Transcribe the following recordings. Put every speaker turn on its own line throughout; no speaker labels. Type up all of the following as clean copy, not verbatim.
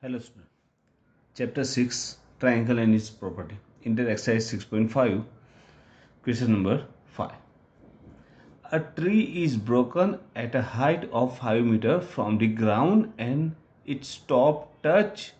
Hello student. Chapter 6 Triangle and its property. Inter exercise 6.5. Question number 5. A tree is broken at a height of 5 meters from the ground and its top touch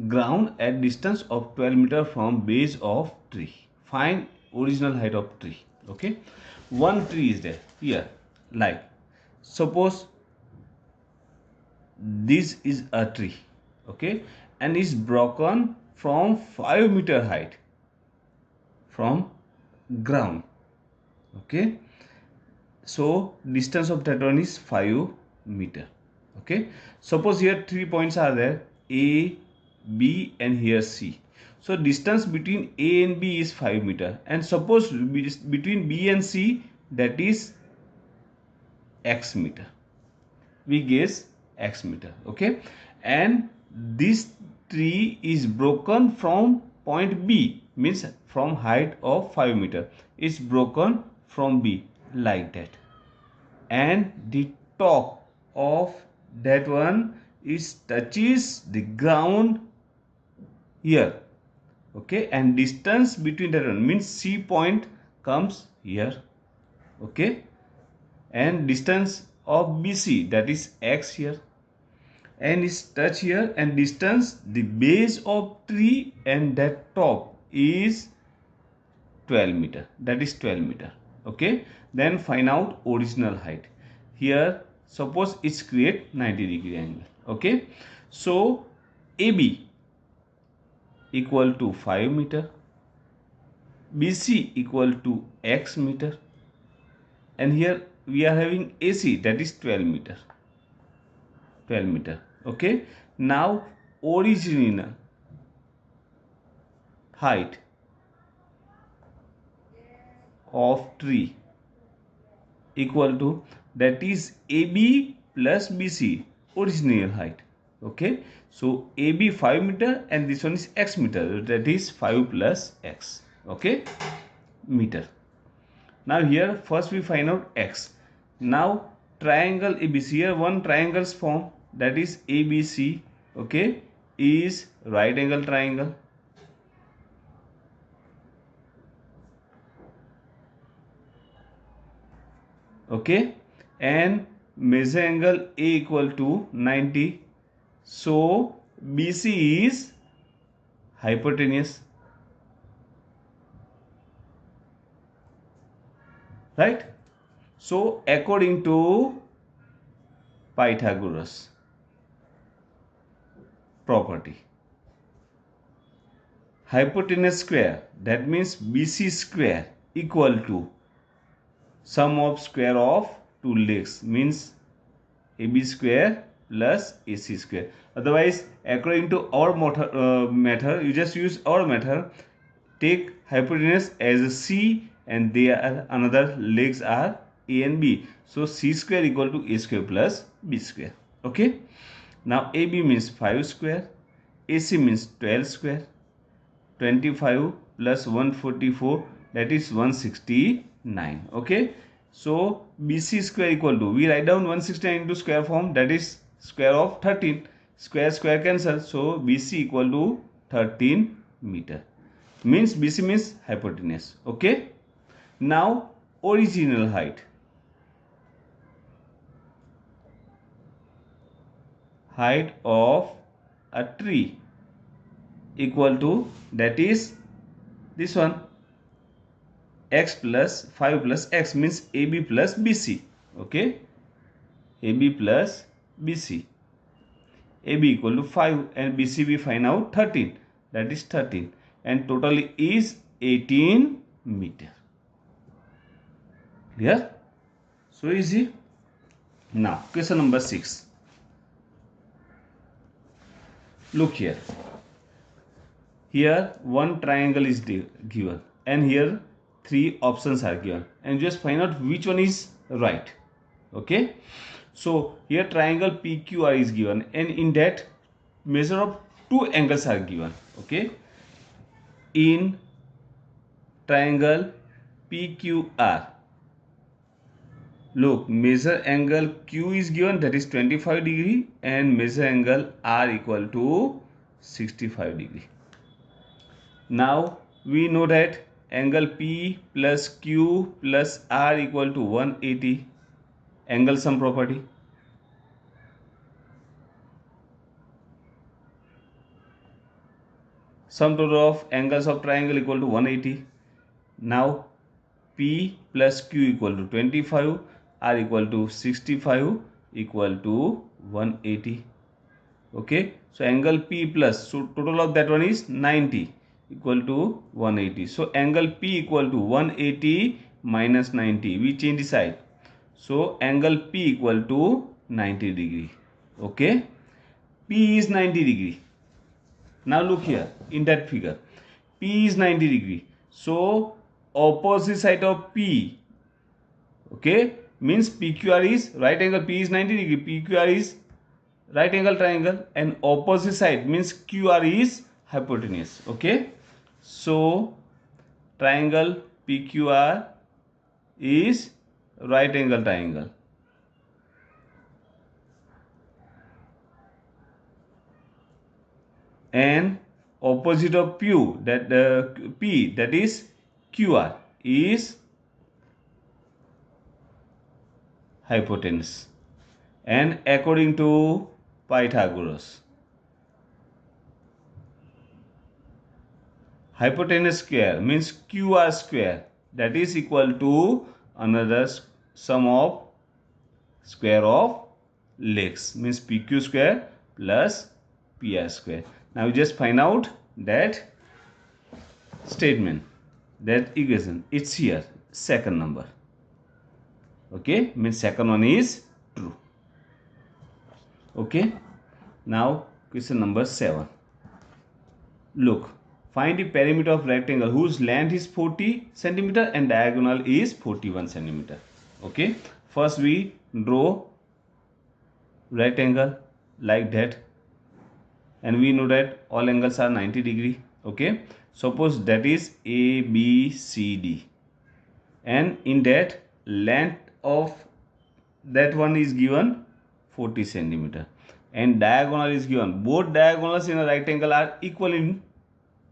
ground at distance of 12 meters from base of tree. Find original height of tree. Okay. One tree is there here. Like suppose this is a tree, okay, and is broken from 5 meter height from ground, okay. So distance of that one is 5 meter, okay. Suppose here 3 points are there, A, B and here C. So distance between A and B is 5 meter, and suppose between B and C, that is x meter. We guess x meter, okay. And this tree is broken from point B, means from height of 5 meter, is broken from B like that, and the top of that one is touches the ground here, okay, and distance between that one means C point comes here, okay, and distance of BC, that is x here, and is touch here, and distance the base of tree and that top is 12 meter, that is 12 meter, okay. Then find out original height. Here suppose it's create 90-degree angle, okay. So AB equal to 5 meter, BC equal to x meter, and here we are having AC, that is 12 meter, 12 meter, okay. Now original height of tree equal to, that is AB plus BC, original height, okay. So AB 5 meter and this one is x meter, that is 5 plus x, okay, meter. Now here first we find out x. Now triangle ABC, here one triangle's form, that is ABC, okay, is right angle triangle, okay, and measure angle A equal to 90. So BC is hypotenuse, right? So according to Pythagoras property, hypotenuse square, that means BC square, equal to sum of square of two legs, means AB square plus AC square. Otherwise, according to our method, you just use our method, take hypotenuse as a C and their another legs are A and B. So C square equal to A square plus B square, okay. Now AB means 5 square, AC means 12 square, 25 plus 144, that is 169, okay. So BC square equal to, we write down 169 into square form, that is square of 13, square square cancel, so BC equal to 13 meter, means BC means hypotenuse, okay. Now original height of a tree equal to, that is this one, x plus 5 plus x, means AB plus BC, okay, AB plus BC. AB equal to 5 and BC we find out 13, that is 13, and total is 18 meter. Clear? So easy. Now question number 6. Look here. Here one triangle is given and here 3 options are given, and just find out which one is right, okay. So here triangle PQR is given, and in that measure of 2 angles are given, okay. In triangle PQR, Look, measure angle Q is given, that is 25 degree, and measure angle R equal to 65 degree. Now we know that angle P plus Q plus R equal to 180. Angle sum property. Sum total of angles of triangle equal to 180. Now P plus Q equal to 25, R equal to 65 equal to 180. Okay, so angle P plus, so total of that one is 90 equal to 180. So angle P equal to 180 minus 90, we change the side, so angle P equal to 90 degree. Okay, P is 90 degree. Now look here in that figure, P is 90 degree, so opposite side of P, okay, means PQR is right angle, P is 90 degree, PQR is right angle triangle, and opposite side means QR is hypotenuse. Okay, so triangle PQR is right angle triangle, and opposite of P, that P, that is QR, is hypotenuse. And according to Pythagoras, hypotenuse square means QR square, that is equal to another sum of square of legs, means PQ square plus PR square. Now you just find out that statement, that equation, it's here, second number. Okay, means second one is true. Okay, now question number 7. Look, find the perimeter of rectangle whose length is 40 centimeter and diagonal is 41 centimeter. Okay, first we draw rectangle like that, and we know that all angles are 90 degree. Okay, suppose that is ABCD, and in that length of that one is given 40 centimeter, and diagonal is given, both diagonals in a rectangle are equal in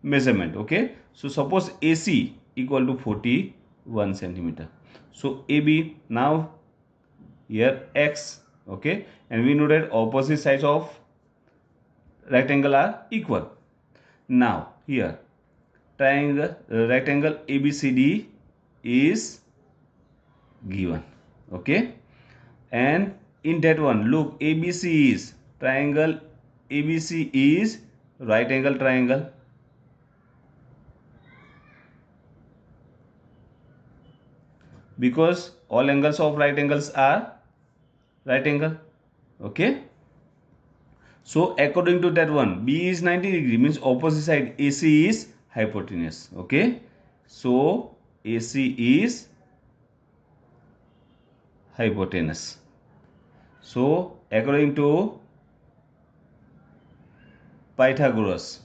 measurement. Okay, so suppose AC equal to 41 centimeter, so AB, now here X. Okay, and we know that opposite sides of rectangle are equal. Now here triangle rectangle ABCD is given. Okay, and in that one, look, ABC is triangle, ABC is right angle triangle, because all angles of right angles are right angle. Okay, so according to that one, B is 90 degree, means opposite side AC is hypotenuse. Okay, so AC is hypotenuse. So according to Pythagoras,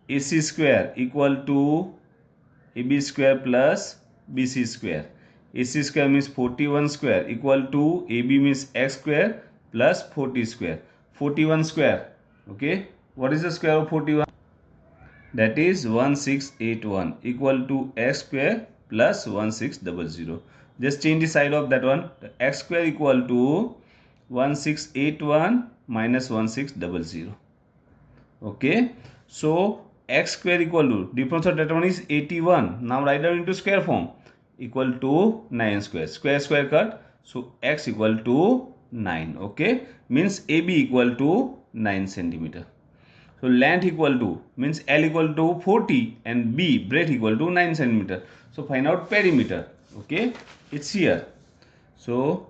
AC square equal to AB square plus BC square. AC square means 41 square equal to AB means X square plus 40 square. 41 square. Okay, what is the square of 41? That is 1681 equal to X square plus 1600. Just change the side of that one. The X square equal to 1681 minus 1600. Okay, so X square equal to, difference of that one is 81. Now write down into square form, equal to 9 square. Square square cut, so X equal to 9. Okay, means AB equal to 9 centimeter. So length equal to, means L equal to 40 and B breadth equal to 9 centimeter. So find out perimeter. Okay, it's here. So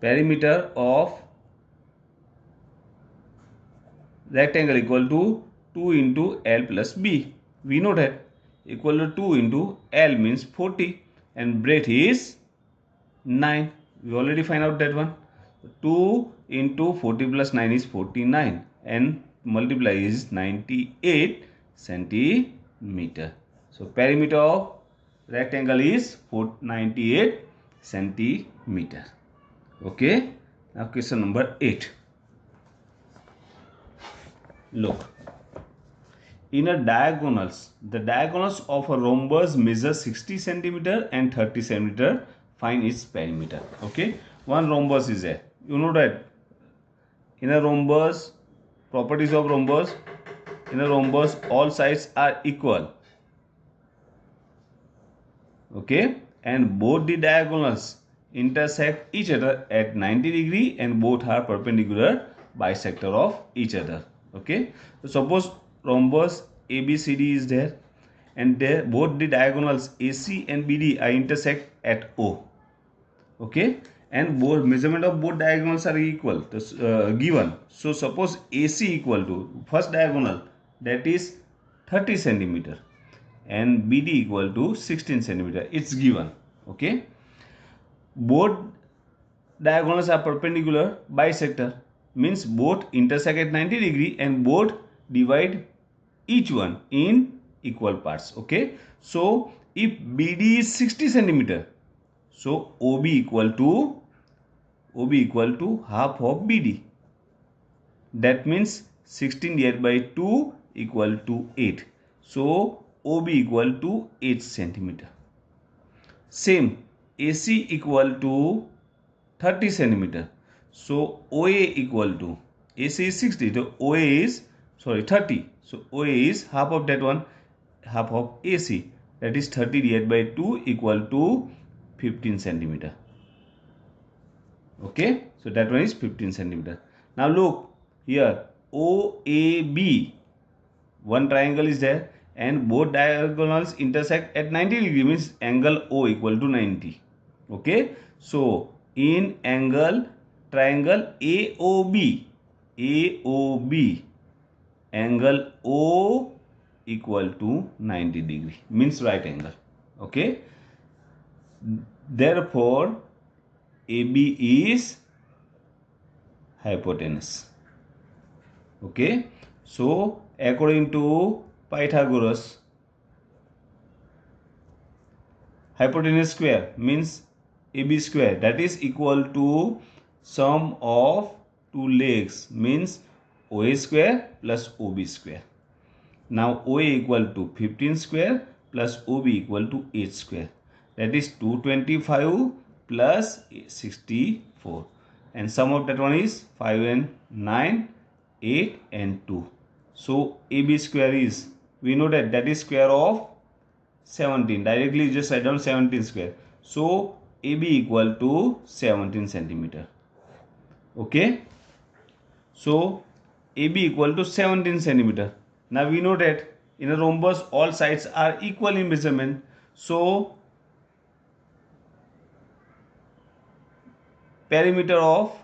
perimeter of rectangle equal to 2 into L plus B. We know that equal to 2 into L means 40 and breadth is 9. We already find out that one. 2 into 40 plus 9 is 49 and multiply is 98 centimeter. So perimeter of rectangle is 498 centimeter. Okay. Now question number 8. Look. In a diagonals, the diagonals of a rhombus measure 60 centimeter and 30 centimeter. Find its perimeter. Okay. One rhombus is there. You know that in a rhombus, properties of rhombus, in a rhombus all sides are equal. Okay. And both the diagonals intersect each other at 90 degree and both are perpendicular bisector of each other. Okay. So suppose rhombus ABCD is there and there both the diagonals AC and BD are intersect at O. Okay. And both measurement of both diagonals are equal given. So suppose AC equal to first diagonal, that is 30 centimeter, and BD equal to 16 centimeter. It's given. Okay. Both diagonals are perpendicular bisector, means both intersect at 90 degree and both divide each one in equal parts. Okay. So if BD is 60 centimeter, so OB equal to half of BD. That means 16 divided by 2 equal to 8. So OB equal to 8 centimeter. Same, AC equal to 30 centimeter. So OA equal to, AC is 60, so OA is 30. So OA is half of that one, half of AC. That is 30 divided by 2 equal to 15 centimeter. Okay, so that one is 15 centimeter. Now look here, OAB, one triangle is there and both diagonals intersect at 90 degree, means angle O equal to 90. Okay, so in angle triangle AOB, angle O equal to 90 degree, means right angle. Okay, therefore AB is hypotenuse. Okay, so according to Pythagoras, hypotenuse square means AB square, that is equal to sum of two legs, means OA square plus OB square. Now OA equal to 15 square plus OB equal to 8 square, that is 225 plus 64, and sum of that one is 5 and 9, 8 and 2. So AB square is, we know that is square of 17. Directly just write down 17 square. So AB equal to 17 centimeter. Okay. So AB equal to 17 centimeter. Now we know that in a rhombus all sides are equal in measurement. So perimeter of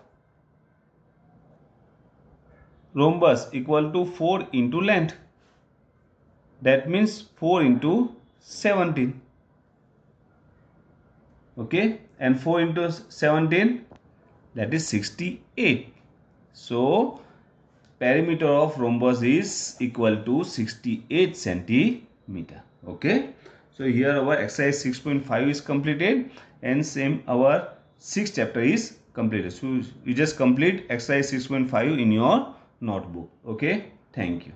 rhombus equal to 4 into length. That means 4 into 17. Okay, and 4 into 17, that is 68. So perimeter of rhombus is equal to 68 centimeter. Okay, so here our exercise 6.5 is completed and same our 6th chapter is completed. So you just complete exercise 6.5 in your notebook. Okay, thank you.